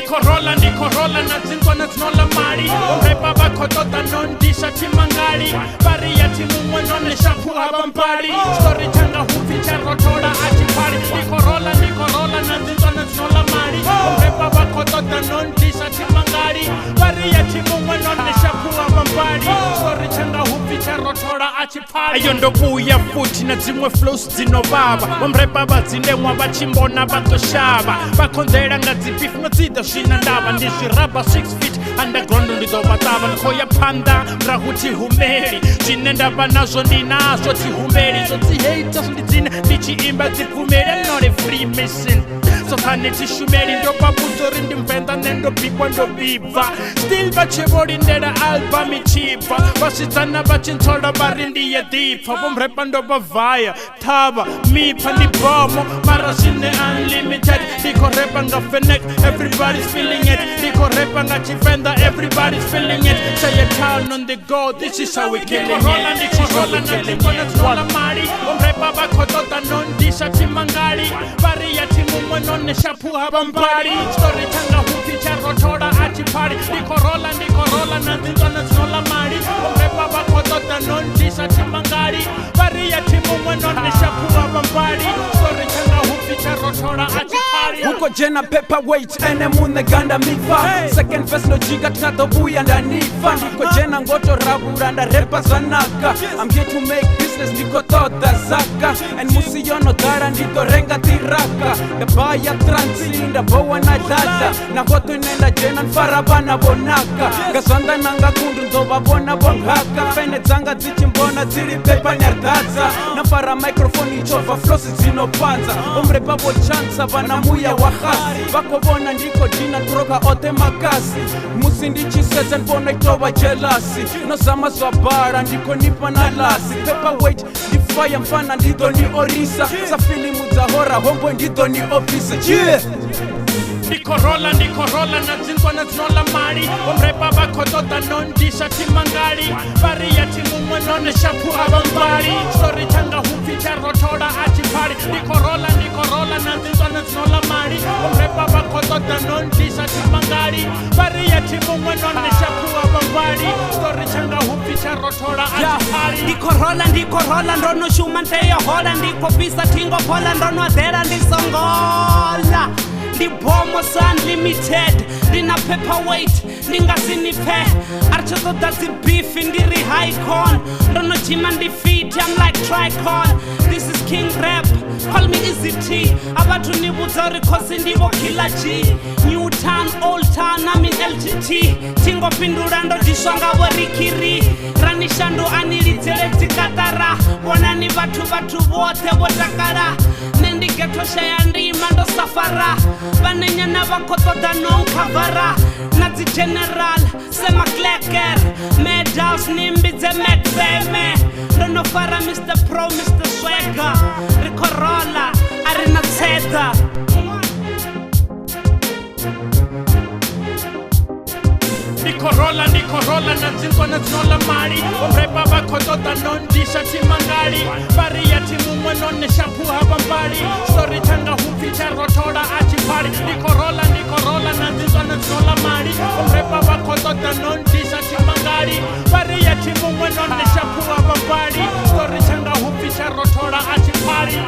Nikorola na zinkwana zinola mali Omrepa bakotota non disha timangali Baria timumwe non shapu abampali Story tanga hufi charotola achipali Nikorola na zinkwana zinola mali Omrepa bakotota non disha timangali Baria timumwe non shapu abampali Story tanga hufi charotola achipali Ayo ndobuya futhi na zimwe flows zinovava Omrepa bazinemwa bachimbona batoshaba Bakonzera nga zibifu ngazida shina ndaba Ndishiraba 6 feet underground ndizobatava Nkhoya panda mrahuti humeli Zinendaba nazo ndinazo tihumeli Zotihaters ndizine ndichiimba zipumeli I'm not a Freemason Sothane tishumeli ndobabutori ndimvenda nendobikwa ndobibva Still bachevolindela album ichibva Vasizana bachintola barindiye dipfa Bomrepa ndobavaya thaba mipha ndibomo Mara zine unlimited Ndikorepa nga fenek everybody's feeling it Ndikorepa nga chifenda everybody's feeling it Say a town on the go this is how we killing it Nikorola na zinkwana zinola mali Omrepa bakotota non disha timangali Baria timumwe non shapu habampali Story tanga hufi charotola achipali Nikorola na zinkwana zinola mali Omrepa bakotota non disha timangali Baria timumwe non shapu habampali Story tanga hufi charotola achipali Huko jena paperweight ene mune ganda mifa Second verse no jiga tunatobuya ndanifa Niko jena ngoto rabura nda repa zanaka I'm here to make business niko toda zaka And musiyono dara ndito renga tiraka Ndabaya transi ndabowa na dada Na hoto inenda jena nfarabana bonaka Gazanda nanga kundu ndoba bona bonghaka Fene zanga zichimbona ziri pepa nyardaza Nafara microphone ichova flossi zinopanza Omre babo chansa bana muya wahasi Bakobona ndiko jina droga ote makasi Musi ndichiseze nbona itoba jelasi Nozama zwabara ndiko nipa na lasi Paperweight ndifaya mfana ndito ni orisa Sa filimu za hora hombo ndito ni ofisa Nikorola na zinkwana zinola mali Omrepa bakotota non disha timangali Baria timumwe non shapu abampali Story tanga hufi charotola achipali Nikorola na zinkwana zinola mali Omrepa bakotota non disha timangali Baria timumwe non shapu abampali Story tanga hufi charotola achipali Nikorola ndono shuma nteya hola Ndikopisa tingo pola ndono adera ndisongola Ndibomo unlimited Ndina paperweight Ndingasinipe Archotoda zibeef Ndiri high con Ndono jima ndifeet I'm like Tricon This is King Rap Call me Easy T Abatu nibuza rikosi ndivo kila G New town, old town I'm in LGT Tingo pindura ndo jishwanga warikiri Ranishando anilitere tikatara Wanani batu wote wotakara Nendi getosha ya ndima ndo safara Banenya na bakotota non kavara Nazi general, sema kleker Medhouse nimbize mekzeme Rono fara Mr. Pro, Mr. Swagger Nikorola, arena tseda Nikorola na zinkwana zinola mali Omrepa bakotota non disha timangali Baria timumwe non shapu habampali Story tanga hufi charotola achipali Nikorola na zinkwana zinola mali Omrepa bakotota non disha timangali Baria timumwe non shapu habampali Story tanga hufi charotola achipali